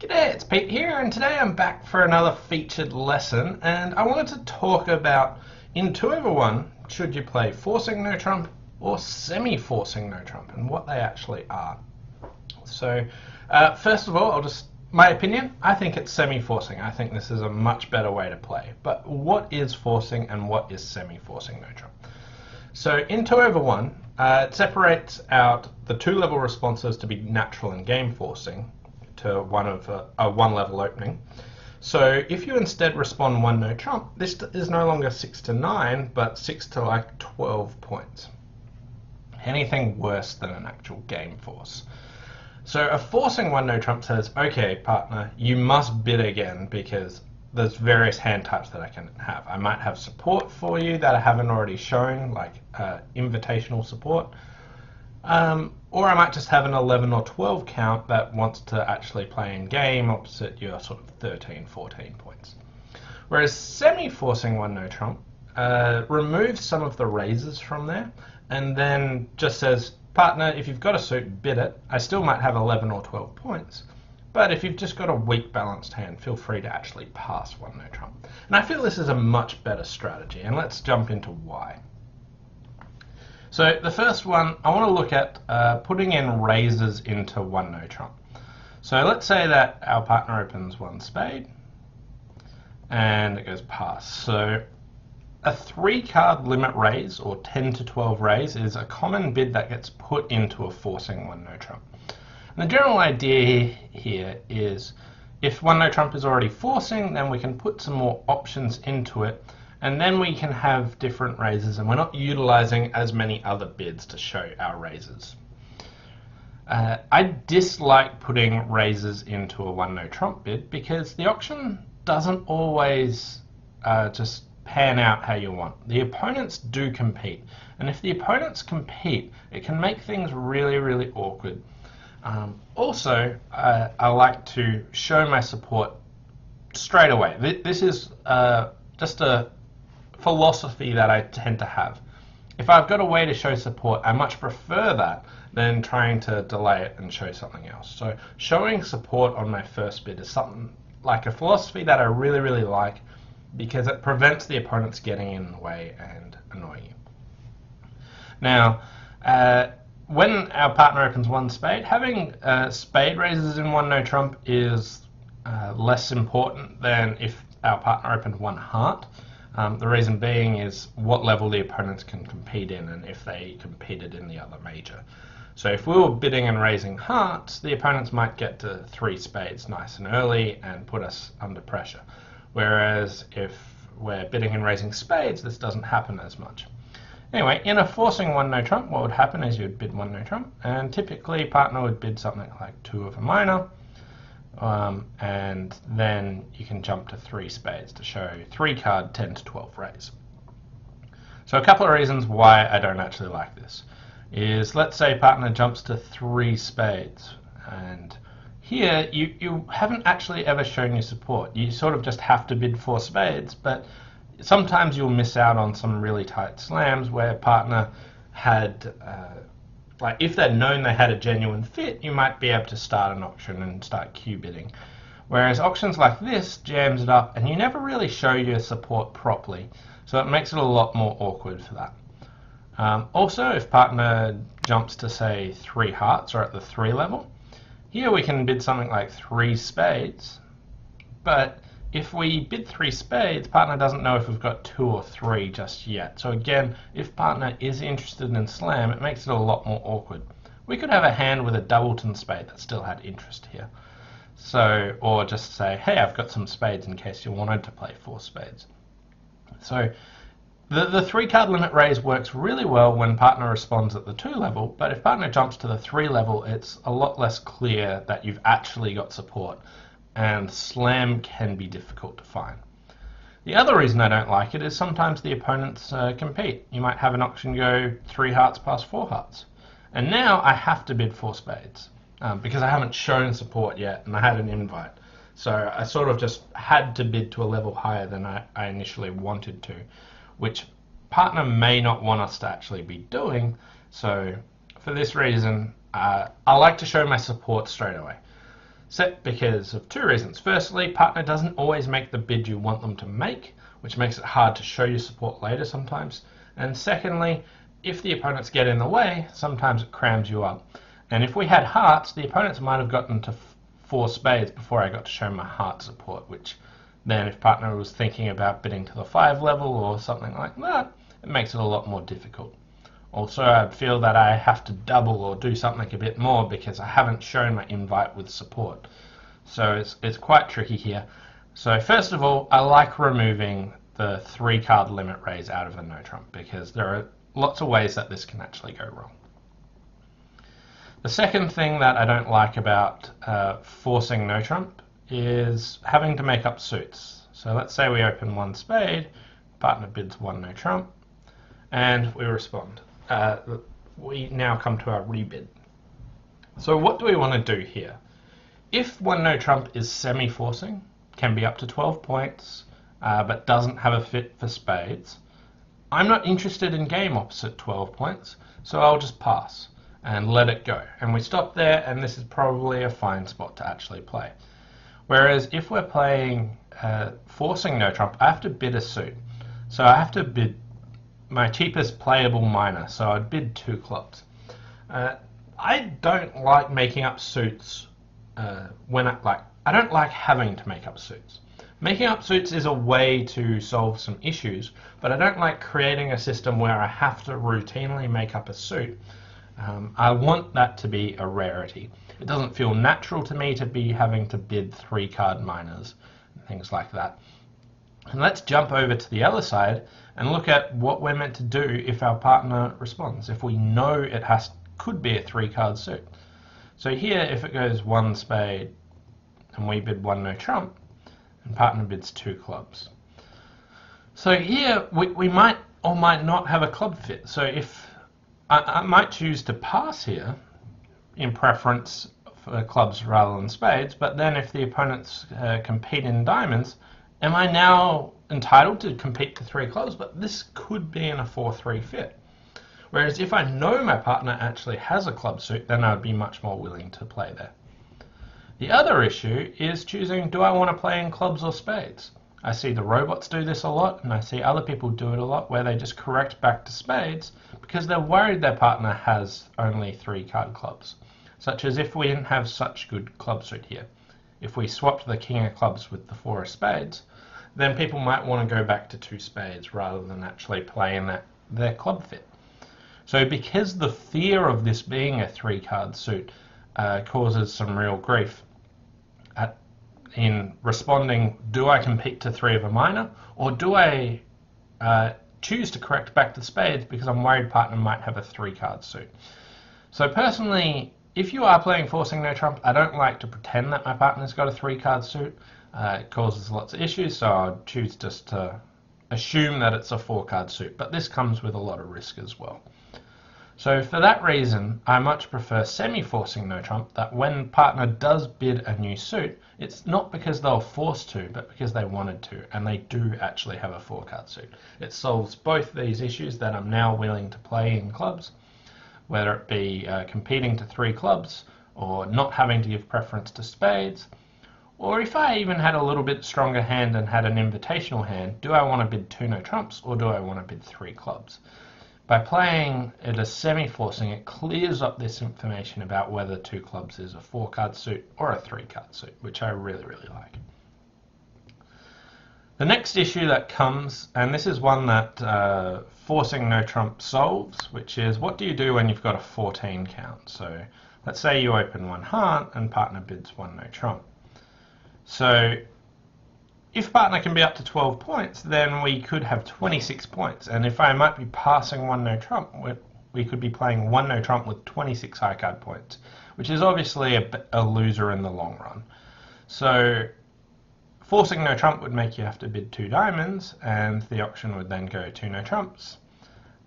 G'day, it's Pete here, and today I'm back for another featured lesson, and I wanted to talk about, in 2-over-1, should you play forcing no trump or semi-forcing no trump, and what they actually are. So, first of all, my opinion, I think it's semi-forcing. I think this is a much better way to play. But what is forcing and what is semi-forcing no trump? So in 2-over-1, it separates out the 2-level responses to be natural and game forcing to a 1-level opening. So if you instead respond 1 no trump, this is no longer 6 to 9, but 6 to like 12 points. Anything worse than an actual game force. So a forcing 1 no trump says, okay, partner, you must bid again because there's various hand types that I can have. I might have support for you that I haven't already shown, like invitational support. Or I might just have an 11 or 12 count that wants to actually play in game opposite your sort of 13, 14 points. Whereas semi-forcing 1 no trump removes some of the raises from there and then just says, partner, if you've got a suit, bid it. I still might have 11 or 12 points. But if you've just got a weak balanced hand, feel free to actually pass 1 no trump. And I feel this is a much better strategy, and let's jump into why. So the first one, I want to look at putting in raises into 1 no trump. So let's say that our partner opens 1 spade, and it goes pass. So a 3-card limit raise, or 10 to 12 raise, is a common bid that gets put into a forcing 1 no trump. And the general idea here is if 1 no trump is already forcing, then we can put some more options into it, and then we can have different raises, and we're not utilizing as many other bids to show our raises. I dislike putting raises into a 1 no trump bid because the auction doesn't always just pan out how you want. The opponents do compete, and if the opponents compete, it can make things really, really awkward. Also, I like to show my support straight away. This is just a philosophy that I tend to have. If I've got a way to show support, I much prefer that than trying to delay it and show something else. So showing support on my first bid is something like a philosophy that I really, really like because it prevents the opponents getting in the way and annoying you. Now, when our partner opens 1 spade, having spade raises in 1 no trump is less important than if our partner opened 1 heart. The reason being is what level the opponents can compete in and if they competed in the other major. So if we were bidding and raising hearts, the opponents might get to 3 spades nice and early and put us under pressure. Whereas if we're bidding and raising spades, this doesn't happen as much. Anyway, in a forcing 1 no trump, what would happen is you'd bid 1 no trump, and typically partner would bid something like 2 of a minor, and then you can jump to 3 spades to show 3-card 10 to 12 raise. So a couple of reasons why I don't actually like this is, let's say partner jumps to 3 spades, and here you haven't actually ever shown your support. You sort of just have to bid 4 spades, but sometimes you'll miss out on some really tight slams where partner had, like if they'd known they had a genuine fit, you might be able to start an auction and start queue bidding. Whereas auctions like this jams it up and you never really show your support properly, so it makes it a lot more awkward for that. Also, if partner jumps to say 3 hearts or at the 3 level, here we can bid something like 3 spades, but if we bid 3 spades, partner doesn't know if we've got 2 or 3 just yet. So again, if partner is interested in slam, it makes it a lot more awkward. We could have a hand with a doubleton spade that still had interest here. So, or just say, hey, I've got some spades in case you wanted to play 4 spades. So the 3-card limit raise works really well when partner responds at the 2 level, but if partner jumps to the 3 level, it's a lot less clear that you've actually got support, and slam can be difficult to find. The other reason I don't like it is sometimes the opponents compete. You might have an auction go 3 hearts past 4 hearts, and now I have to bid 4 spades because I haven't shown support yet and I had an invite. So I sort of just had to bid to a level higher than I initially wanted to, which partner may not want us to actually be doing. So for this reason, I like to show my support straight away. Set because of two reasons. Firstly, partner doesn't always make the bid you want them to make, which makes it hard to show your support later sometimes. And secondly, if the opponents get in the way, sometimes it crams you up. And if we had hearts, the opponents might have gotten to 4 spades before I got to show my heart support, which then if partner was thinking about bidding to the 5 level or something like that, it makes it a lot more difficult. Also, I'd feel that I have to double or do something a bit more because I haven't shown my invite with support. So it's quite tricky here. So first of all, I like removing the 3 card limit raise out of the no trump because there are lots of ways that this can actually go wrong. The second thing that I don't like about forcing no trump is having to make up suits. So let's say we open 1 spade, partner bids 1 no trump, and we respond. We now come to our rebid. So what do we want to do here? If 1 no trump is semi-forcing, can be up to 12 points, but doesn't have a fit for spades, I'm not interested in game opposite 12 points, so I'll just pass and let it go. And we stop there, and this is probably a fine spot to actually play. Whereas if we're playing forcing no trump, I have to bid a suit. So I have to bid my cheapest playable minor, so I'd bid 2 clubs. I don't like making up suits I don't like having to make up suits. Making up suits is a way to solve some issues, but I don't like creating a system where I have to routinely make up a suit. I want that to be a rarity. It doesn't feel natural to me to be having to bid 3 card minors and things like that. And let's jump over to the other side and look at what we're meant to do if our partner responds, if we know it could be a 3 card suit. So here, if it goes 1 spade and we bid 1 no trump, and partner bids 2 clubs. So here we might or might not have a club fit. So if I might choose to pass here in preference for clubs rather than spades, but then if the opponents compete in diamonds, am I now entitled to compete to 3 clubs? But this could be in a 4-3 fit. Whereas if I know my partner actually has a club suit, then I'd be much more willing to play there. The other issue is choosing, do I want to play in clubs or spades? I see the robots do this a lot, and I see other people do it a lot, where they just correct back to spades because they're worried their partner has only 3 card clubs. Such as if we didn't have such good club suit here. If we swapped the king of clubs with the 4 of spades, then people might want to go back to 2 spades rather than actually play in their club fit. So because the fear of this being a 3 card suit causes some real grief in responding, do I compete to 3 of a minor, or do I choose to correct back to spades because I'm worried partner might have a 3 card suit? So personally, if you are playing forcing no trump, I don't like to pretend that my partner's got a 3 card suit. It causes lots of issues, so I'd choose just to assume that it's a 4 card suit, but this comes with a lot of risk as well. So for that reason, I much prefer semi-forcing no trump, that when partner does bid a new suit, it's not because they were forced to, but because they wanted to, and they do actually have a 4 card suit. It solves both these issues that I'm now willing to play in clubs, whether it be competing to 3 clubs, or not having to give preference to spades, or if I even had a little bit stronger hand and had an invitational hand, do I want to bid 2 no trumps, or do I want to bid 3 clubs? By playing it as semi-forcing, it clears up this information about whether 2 clubs is a 4 card suit or a 3 card suit, which I really, really like. The next issue that comes, and this is one that forcing no trump solves, which is what do you do when you've got a 14 count? So let's say you open 1 heart and partner bids 1 no trump. So if partner can be up to 12 points, then we could have 26 points. And if I might be passing 1 no trump, we could be playing 1 no trump with 26 high card points, which is obviously a loser in the long run. So forcing no trump would make you have to bid 2 diamonds, and the auction would then go 2 no trumps,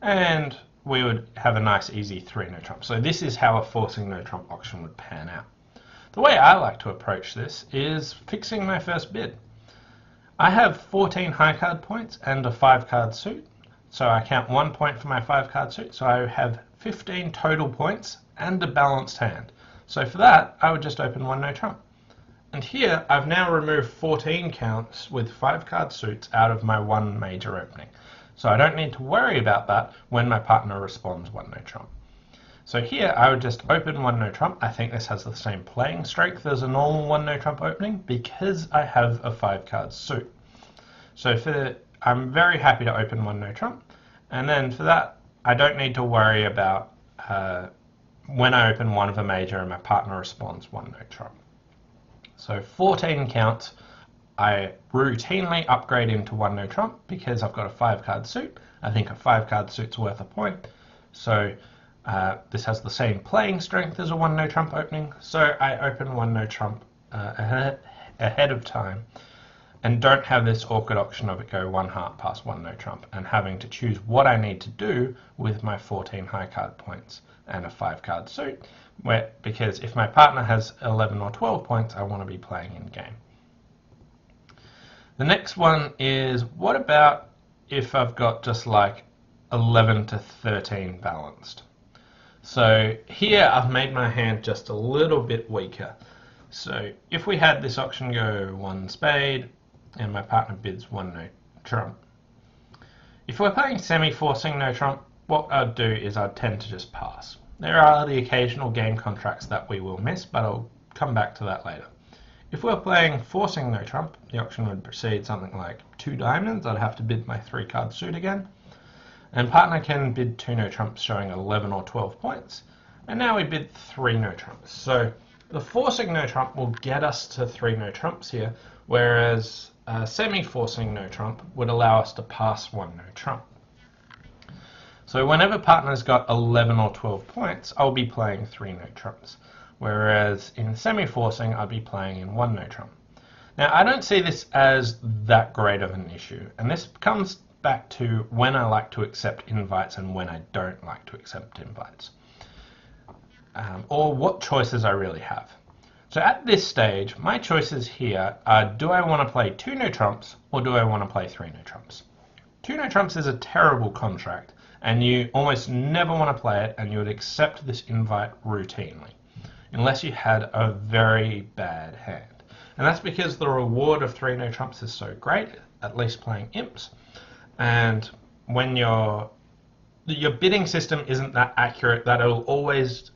and we would have a nice easy 3 no trumps. So this is how a forcing no trump auction would pan out. The way I like to approach this is fixing my first bid. I have 14 high card points and a 5 card suit, so I count 1 point for my 5 card suit, so I have 15 total points and a balanced hand. So for that, I would just open 1 no trump. And here I've now removed 14 counts with 5 card suits out of my 1 major opening. So I don't need to worry about that when my partner responds 1 no trump. So here I would just open 1 no trump. I think this has the same playing strength as a normal 1 no trump opening because I have a 5 card suit. So I'm very happy to open 1 no trump, and then for that I don't need to worry about when I open 1 of a major and my partner responds 1 no trump. So 14 counts I routinely upgrade into 1 no trump because I've got a 5 card suit. I think a 5 card suit's worth a point. So this has the same playing strength as a 1 no trump opening. So I open 1 no trump ahead of time and don't have this awkward option of it go 1 heart past 1 no trump and having to choose what I need to do with my 14 high card points and a 5 card suit, because if my partner has 11 or 12 points, I want to be playing in game. The next one is, what about if I've got just like 11 to 13 balanced? So here I've made my hand just a little bit weaker. So if we had this auction go 1 spade and my partner bids 1 no trump, if we're playing semi-forcing no trump, what I'd do is I'd tend to just pass. There are the occasional game contracts that we will miss, but I'll come back to that later. If we're playing forcing no trump, the auction would proceed something like 2 diamonds. I'd have to bid my 3 card suit again. And partner can bid 2 no trumps showing 11 or 12 points. And now we bid 3 no trumps. So the forcing no trump will get us to 3 no trumps here, whereas semi-forcing no trump would allow us to pass 1 no trump. So whenever partner's got 11 or 12 points, I'll be playing 3 no trumps. Whereas in semi-forcing, I'd be playing in 1 no trump. Now, I don't see this as that great of an issue, and this comes back to when I like to accept invites and when I don't like to accept invites, or what choices I really have. So at this stage, my choices here are, do I want to play 2 no trumps or do I want to play 3 no trumps? 2 no trumps is a terrible contract, and you almost never want to play it, and you would accept this invite routinely, unless you had a very bad hand. And that's because the reward of 3 no trumps is so great, at least playing imps, and when your bidding system isn't that accurate, that it'll always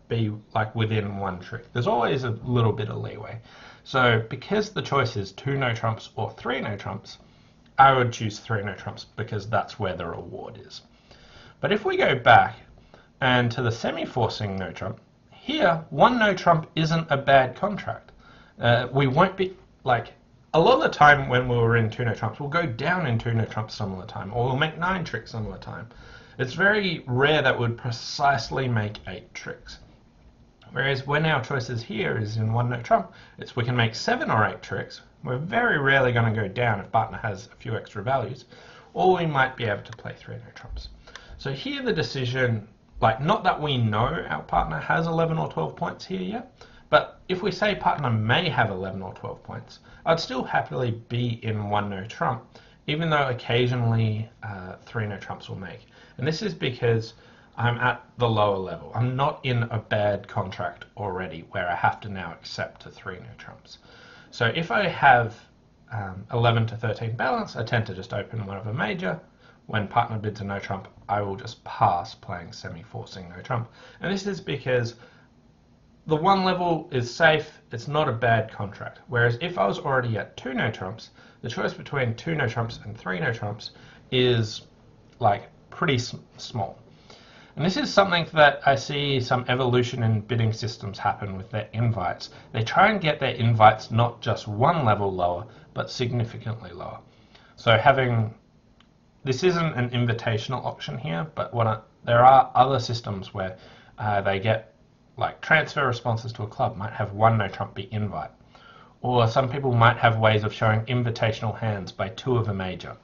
be like within 1 trick. There's always a little bit of leeway. So because the choice is 2 no trumps or 3 no trumps, I would choose 3 no trumps because that's where the reward is. But if we go back and to the semi-forcing no trump, here 1 no trump isn't a bad contract. We won't be like, a lot of the time when we're in 2 no trumps, we'll go down in 2 no trumps some of the time, or we'll make 9 tricks some of the time. It's very rare that we'd precisely make 8 tricks. Whereas when our choices here is in 1 no trump, we can make 7 or 8 tricks. We're very rarely going to go down if partner has a few extra values, or we might be able to play 3 no trumps. So here the decision, like, not that we know our partner has 11 or 12 points here yet, but if we say partner may have 11 or 12 points, I'd still happily be in 1 no trump, even though occasionally 3 no trumps will make. And this is because I'm at the lower level. I'm not in a bad contract already where I have to now accept a 3 no trumps. So if I have 11 to 13 balance, I tend to just open 1 of a major. When partner bids a no trump, I will just pass playing semi-forcing no trump. And this is because the 1 level is safe, it's not a bad contract. Whereas if I was already at 2 no trumps, the choice between 2 no trumps and 3 no trumps is like pretty small. And this is something that I see some evolution in bidding systems happen with their invites. They try and get their invites not just 1 level lower, but significantly lower. So this isn't an invitational option here, but there are other systems where they get, like, transfer responses to a club might have 1 no trump be invite. Or some people might have ways of showing invitational hands by 2 of a major.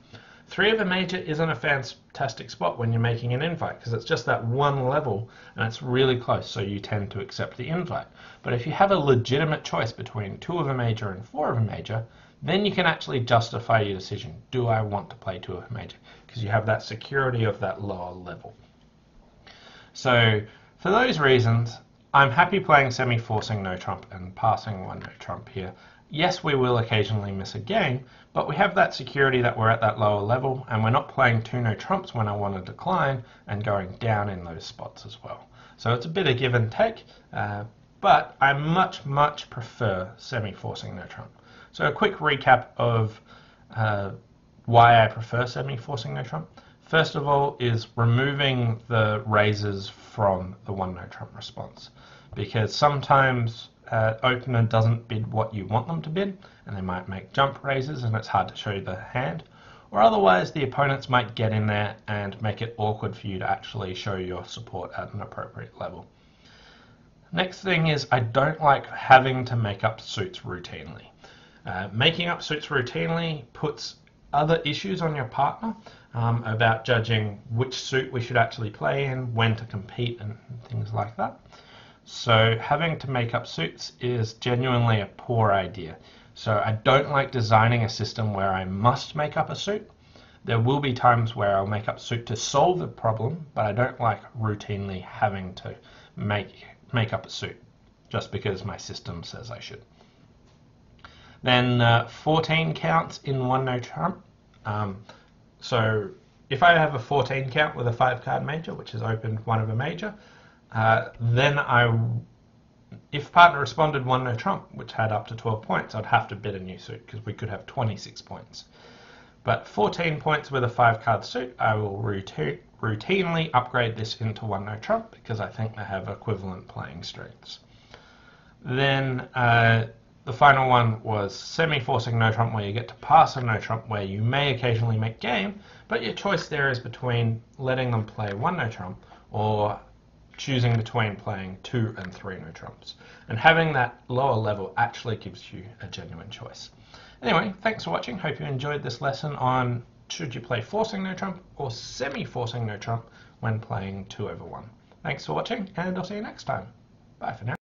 3 of a major isn't a fantastic spot when you're making an invite because it's just that 1 level and it's really close, so you tend to accept the invite. But if you have a legitimate choice between 2 of a major and 4 of a major, then you can actually justify your decision. Do I want to play 2 of a major? Because you have that security of that lower level. So for those reasons, I'm happy playing semi-forcing no trump and passing one no trump here. Yes, we will occasionally miss a game, but we have that security that we're at that lower level, and we're not playing two no trumps when I want to decline and going down in those spots as well. So it's a bit of give and take, but I much prefer semi-forcing no trump. So a quick recap of why I prefer semi-forcing no trump. First of all is removing the raises from the one no trump response, because sometimes opener doesn't bid what you want them to bid, and they might make jump raises and it's hard to show you the hand, or otherwise the opponents might get in there and make it awkward for you to actually show your support at an appropriate level. Next thing is I don't like having to make up suits routinely. Making up suits routinely puts other issues on your partner about judging which suit we should actually play in, when to compete, and things like that. So having to make up suits is genuinely a poor idea. So I don't like designing a system where I must make up a suit. There will be times where I'll make up suit to solve the problem, but I don't like routinely having to make up a suit just because my system says I should. Then 14 counts in one no trump. So if I have a 14 count with a 5-card major, which has opened one of a major, then if partner responded one no trump, which had up to 12 points, I'd have to bid a new suit because we could have 26 points. But 14 points with a 5-card suit, I will routinely upgrade this into one no trump because I think they have equivalent playing strengths. Then the final one was semi-forcing no trump, where you get to pass a no trump where you may occasionally make game, but your choice there is between letting them play one no trump or choosing between playing 2 and 3 no trumps. And having that lower level actually gives you a genuine choice. Anyway, thanks for watching. Hope you enjoyed this lesson on should you play forcing no trump or semi-forcing no trump when playing 2/1. Thanks for watching, and I'll see you next time. Bye for now.